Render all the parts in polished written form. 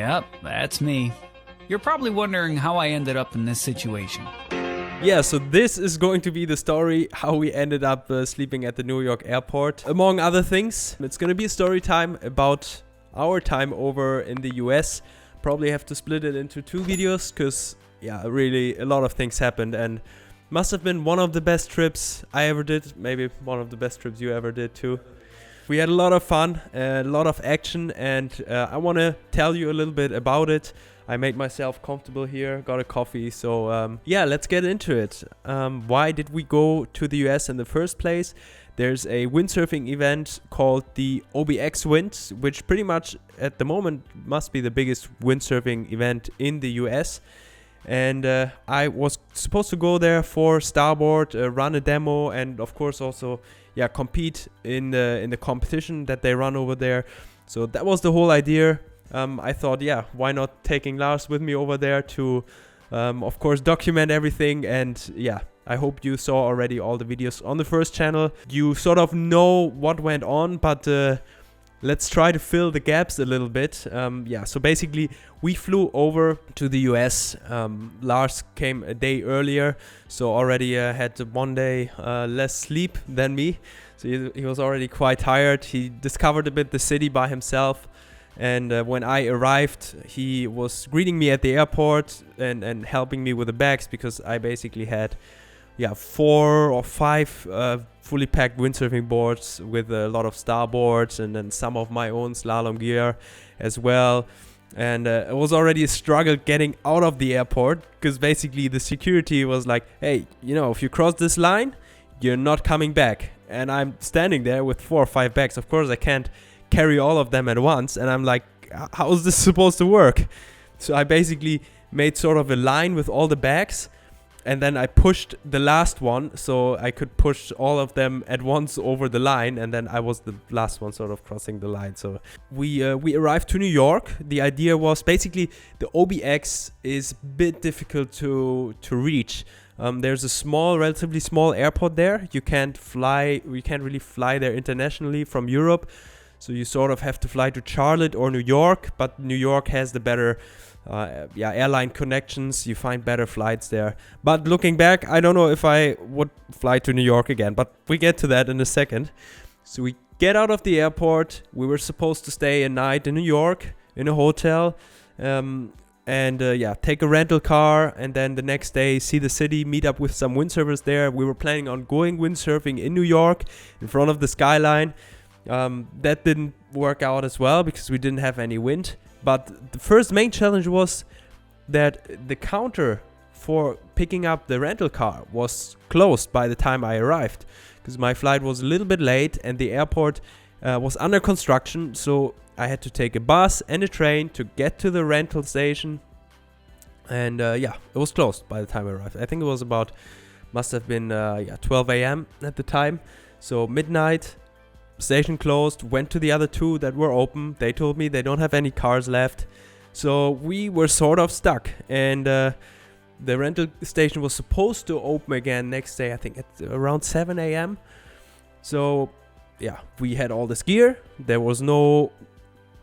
Yep, that's me. You're probably wondering how I ended up in this situation. Yeah, so this is going to be the story how we ended up sleeping at the New York airport. Among other things, it's going to be a story time about our time over in the US. Probably have to split it into 2 videos because, yeah, really a lot of things happened and must have been one of the best trips I ever did. Maybe one of the best trips you ever did too. We had a lot of fun, a lot of action, and I want to tell you a little bit about it. I made myself comfortable here, got a coffee, so yeah, let's get into it. Why did we go to the US in the first place? There's a windsurfing event called the OBX Wind, which pretty much at the moment must be the biggest windsurfing event in the US. And I was supposed to go there for starboard, run a demo, and of course also compete in the competition that they run over there. So that was the whole idea. I thought, why not taking Lars with me over there to, of course, document everything. And I hope you saw already all the videos on the first channel. You sort of know what went on, but let's try to fill the gaps a little bit. So basically, we flew over to the US. Lars came a day earlier, so already had 1 day less sleep than me. So he was already quite tired. He discovered a bit the city by himself. And when I arrived, he was greeting me at the airport and helping me with the bags because I basically had 4 or 5 fully packed windsurfing boards with a lot of starboards and then some of my own slalom gear as well. And it was already a struggle getting out of the airport because basically the security was like, hey, if you cross this line, you're not coming back. And I'm standing there with 4 or 5 bags. Of course, I can't carry all of them at once, and I'm like, how is this supposed to work? So I basically made sort of a line with all the bags, and then I pushed the last one so I could push all of them at once over the line, and then I was the last one sort of crossing the line. So we arrived to New York. The idea was basically the OBX is a bit difficult to reach. There's a relatively small airport there. We can't really fly there internationally from Europe. So you sort of have to fly to Charlotte or New York, but New York has the better airline connections. You find better flights there. But looking back, I don't know if I would fly to New York again, but we get to that in a second. So we get out of the airport. We were supposed to stay a night in New York in a hotel and take a rental car, and then the next day see the city, meet up with some windsurfers there. We were planning on going windsurfing in New York in front of the skyline. That didn't work out as well because we didn't have any wind. But the first main challenge was that the counter for picking up the rental car was closed by the time I arrived because my flight was a little bit late and the airport was under construction. So I had to take a bus and a train to get to the rental station. And it was closed by the time I arrived. I think it was must have been 12 a.m. at the time. So midnight. Station closed, went to the other 2 that were open. They told me they don't have any cars left. So we were sort of stuck. And the rental station was supposed to open again next day, I think at around 7 a.m. So we had all this gear. There was no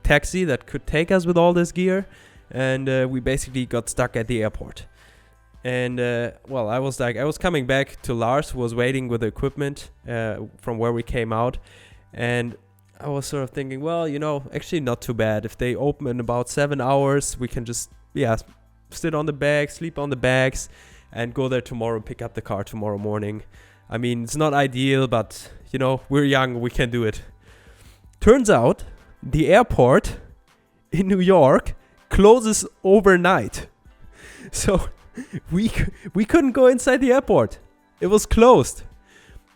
taxi that could take us with all this gear. And we basically got stuck at the airport. And I was coming back to Lars, who was waiting with the equipment from where we came out. And I was sort of thinking, actually not too bad. If they open in about 7 hours, we can just, sit on the bags, sleep on the bags, and go there tomorrow and pick up the car tomorrow morning. I mean, it's not ideal, but, we're young, we can do it. Turns out, the airport in New York closes overnight. So we couldn't go inside the airport. It was closed.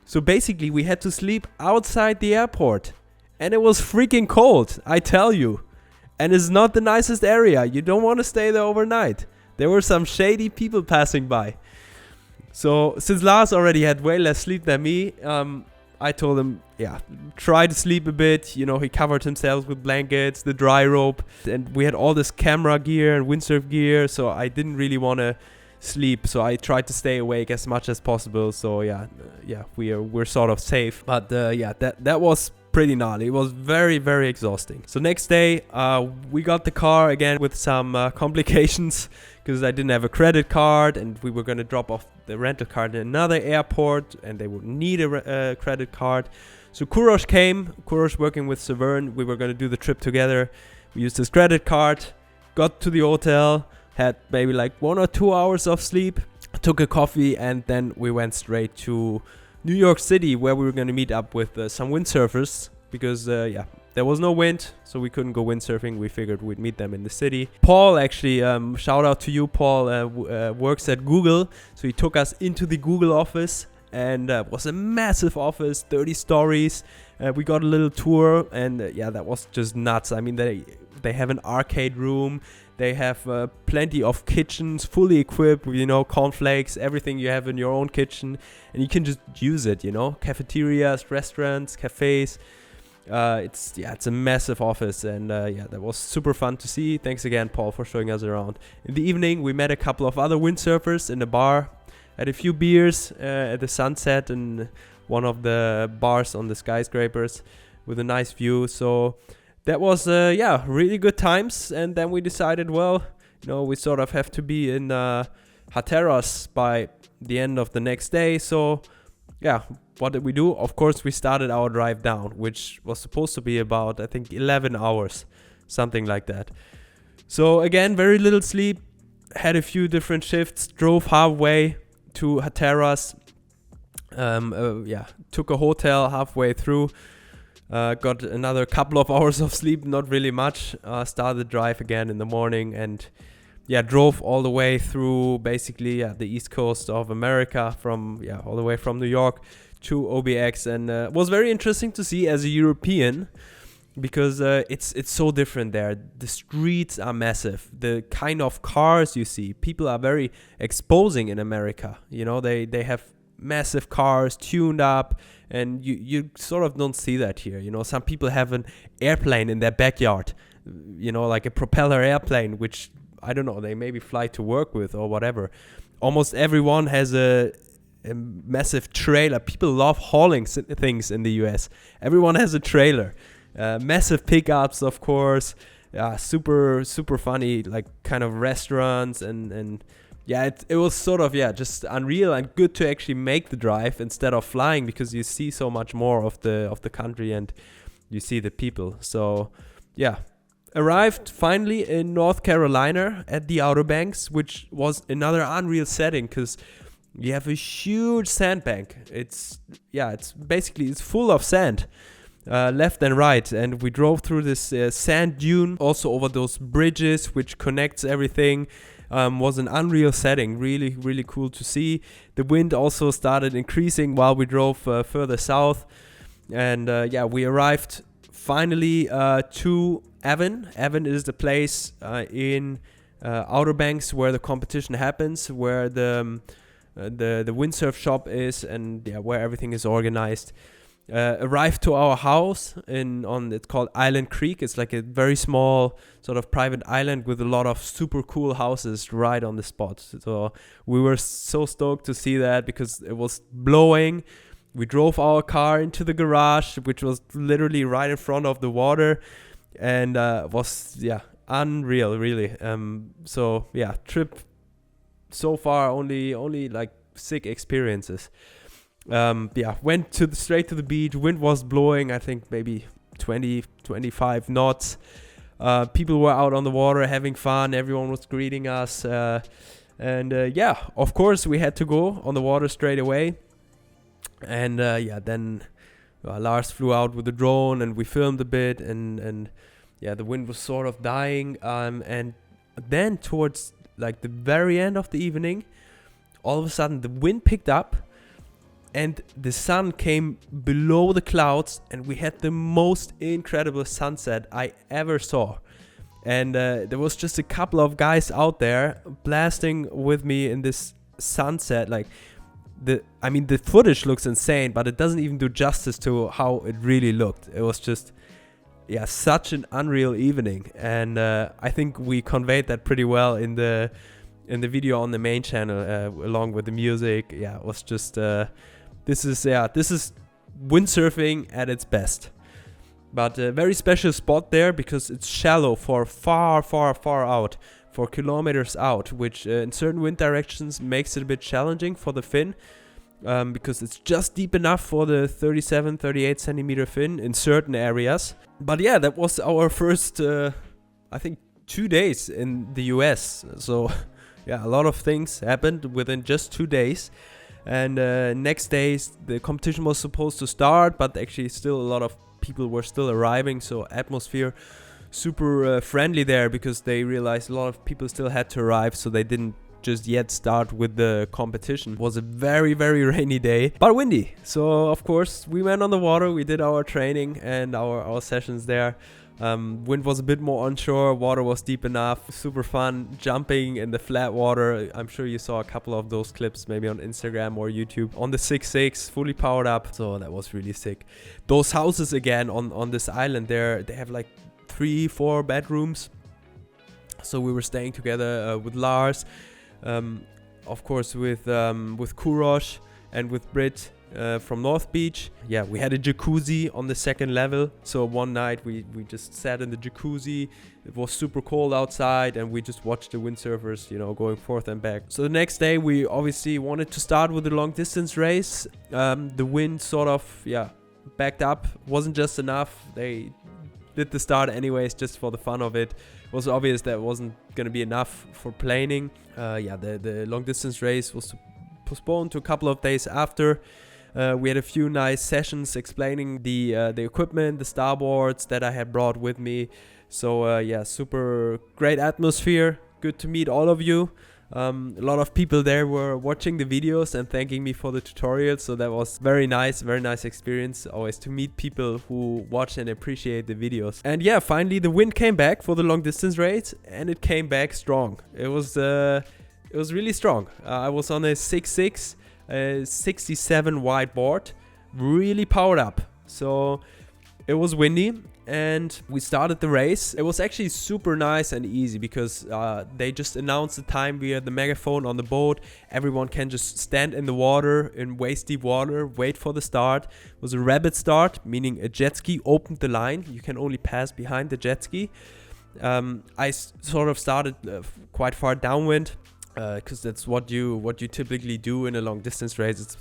So basically, we had to sleep outside the airport. And it was freaking cold, I tell you. And it's not the nicest area. You don't want to stay there overnight. There were some shady people passing by. So since Lars already had way less sleep than me, I told him, try to sleep a bit. He covered himself with blankets, the dry rope. And we had all this camera gear and windsurf gear. So I didn't really want to sleep, so I tried to stay awake as much as possible. So we're sort of safe. But that was pretty gnarly. It was very, very exhausting. So next day, we got the car again with some complications because I didn't have a credit card, and we were going to drop off the rental car in another airport, and they would need a credit card. So Kurosh came. Kurosh working with Severn. We were going to do the trip together. We used his credit card, got to the hotel, had maybe like 1 or 2 hours of sleep, took a coffee, and then we went straight to New York City, where we were going to meet up with some windsurfers because, there was no wind, so we couldn't go windsurfing. We figured we'd meet them in the city. Paul, actually, shout out to you, Paul, works at Google, so he took us into the Google office, and it was a massive office, 30 stories. We got a little tour, and that was just nuts. I mean, they have an arcade room. They have plenty of kitchens, fully equipped with, cornflakes, everything you have in your own kitchen, and you can just use it, cafeterias, restaurants, cafes. It's a massive office, and that was super fun to see. Thanks again, Paul, for showing us around. In the evening, we met a couple of other windsurfers in a bar, had a few beers at the sunset in one of the bars on the skyscrapers with a nice view. So that was really good times. And then we decided, we sort of have to be in Hatteras by the end of the next day. So what did we do? Of course, we started our drive down, which was supposed to be about, I think, 11 hours, something like that. So again, very little sleep, had a few different shifts, drove halfway to Hatteras, took a hotel halfway through, got another couple of hours of sleep, not really much, started the drive again in the morning, and drove all the way through basically the east coast of America, all the way from New York to OBX, and it was very interesting to see as a European because it's so different there. The streets are massive. The kind of cars you see, people are very exposing in America. They have massive cars tuned up, and you sort of don't see that here. Some people have an airplane in their backyard, like a propeller airplane, which I don't know, they maybe fly to work with or whatever. Almost everyone has a massive trailer. People love hauling things in the US. Everyone has a trailer. Massive pickups, of course. Super, super funny, like kind of restaurants and it was sort of just unreal and good to actually make the drive instead of flying, because you see so much more of the country and you see the people. So arrived finally in North Carolina at the Outer Banks, which was another unreal setting because you have a huge sandbank. It's full of sand, left and right, and we drove through this sand dune, also over those bridges which connects everything. Was an unreal setting, really, really cool to see. The wind also started increasing while we drove further south, and we arrived finally to Evan. Evan is the place in Outer Banks where the competition happens, where the windsurf shop is, and where everything is organized. Arrived to our house it's called Island Creek. It's like a very small sort of private island with a lot of super cool houses right on the spot. So we were so stoked to see that because it was blowing. We drove our car into the garage, which was literally right in front of the water, and was unreal, really. Trip so far only like sick experiences. Went straight to the beach. Wind was blowing, I think maybe 20-25 knots. People were out on the water having fun. Everyone was greeting us, of course we had to go on the water straight away. And then Lars flew out with the drone and we filmed a bit, and the wind was sort of dying, and then towards like the very end of the evening, all of a sudden the wind picked up and the sun came below the clouds, and we had the most incredible sunset I ever saw. And there was just a couple of guys out there blasting with me in this sunset. Like the footage looks insane, but it doesn't even do justice to how it really looked. It was just such an unreal evening, and I think we conveyed that pretty well in the video on the main channel, along with the music. It was just this is windsurfing at its best. But a very special spot there because it's shallow for far out, for kilometers out, which in certain wind directions makes it a bit challenging for the fin, because it's just deep enough for the 37-38 centimeter fin in certain areas. But yeah, that was our first, I think, 2 days in the US. So yeah, a lot of things happened within just 2 days. And next days the competition was supposed to start, but actually still a lot of people were still arriving, so atmosphere super friendly there, because they realized a lot of people still had to arrive, so they didn't just yet start with the competition. It was a very rainy day, but windy, so of course we went on the water, we did our training and our sessions there. Wind was a bit more onshore, water was deep enough, super fun jumping in the flat water. I'm sure you saw a couple of those clips maybe on Instagram or YouTube. On the 6.6, fully powered up, so that was really sick. Those houses again on this island there, they have like 3-4 bedrooms. So we were staying together with Lars, of course with Kurosh and with Brit from North Beach. Yeah, we had a jacuzzi on the second level, so one night we just sat in the jacuzzi. It was super cold outside and we just watched the windsurfers, you know, going forth and back. So the next day we obviously wanted to start with a long distance race. The wind sort of backed up, wasn't just enough. They did the start anyways just for the fun of it. It was obvious that wasn't gonna be enough for planing. The long distance race was postponed to a couple of days after. We had a few nice sessions explaining the equipment, the starboards that I had brought with me. So super great atmosphere. Good to meet all of you. A lot of people there were watching the videos and thanking me for the tutorials. So that was very nice experience always to meet people who watch and appreciate the videos. And yeah, finally the wind came back for the long distance race, and it came back strong. It was really strong. I was on a 6.6. 67 wide board, really powered up. So it was windy and we started the race. It was actually super nice and easy because they just announced the time via the megaphone on the boat. Everyone can just stand in the water, in waist deep water, wait for the start. It was a rapid start, meaning a jet ski opened the line. You can only pass behind the jet ski. I sort of started quite far downwind, because that's what you typically do in a long distance race. It's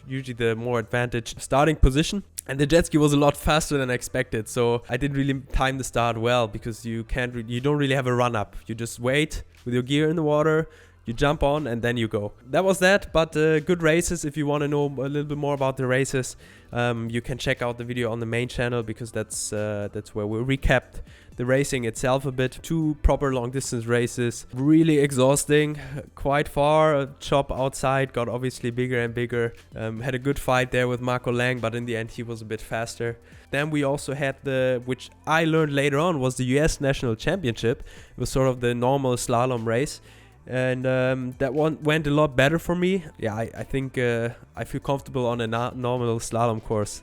usually the more advantaged starting position, and the jet ski was a lot faster than expected, so I didn't really time the start well, because you don't really have a run up. You just wait with your gear in the water, you jump on, and then you go. That was that. But good races. If you want to know a little bit more about the races, you can check out the video on the main channel, because that's where we recapped the racing itself a bit. 2 proper long distance races, really exhausting, quite far. A chop outside got obviously bigger and bigger. Had a good fight there with Marco Lang, but in the end he was a bit faster. Then we also had which I learned later on was the US National Championship. It was sort of the normal slalom race, and that one went a lot better for me. Yeah, I think I feel comfortable on a normal slalom course.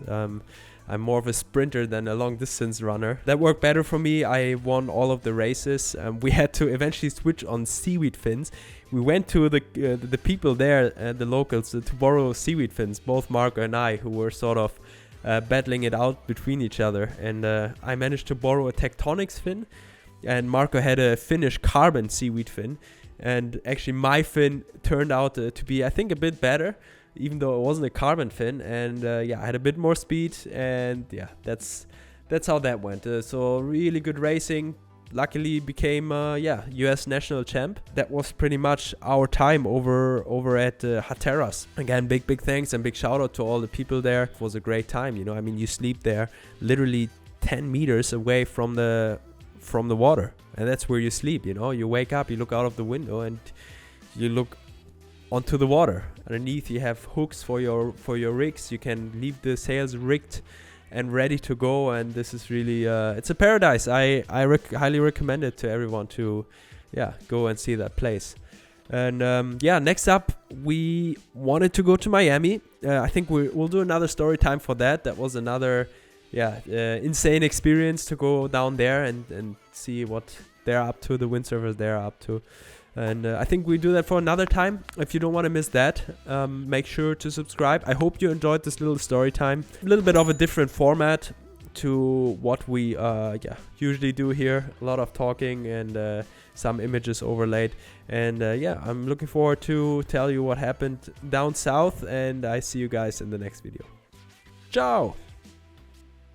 I'm more of a sprinter than a long distance runner. That worked better for me. I won all of the races. We had to eventually switch on seaweed fins. We went to the people there, the locals, to borrow seaweed fins, both Marco and I, who were sort of battling it out between each other. And I managed to borrow a Tectonics fin, and Marco had a Finnish carbon seaweed fin. And actually my fin turned out to be, I think, a bit better, even though it wasn't a carbon fin. And I had a bit more speed, and yeah, that's how that went. So really good racing. Luckily became US national champ. That was pretty much our time over at Hatteras. Again, big thanks and big shout out to all the people there. It was a great time, you know. I mean, you sleep there literally 10 meters away from the water, and that's where you sleep, you know. You wake up, you look out of the window, and you look onto the water. Underneath you have hooks for your rigs. You can leave the sails rigged and ready to go, and this is really it's a paradise. I highly recommend it to everyone to go and see that place. And next up we wanted to go to Miami. I think we'll do another story time for that. That was another insane experience to go down there and see what they're up to, the windsurfers they're up to. And I think we do that for another time. If you don't want to miss that, make sure to subscribe. I hope you enjoyed this little story time. A little bit of a different format to what we usually do here. A lot of talking and some images overlaid. And yeah, I'm looking forward to tell you what happened down south, and I see you guys in the next video. Ciao!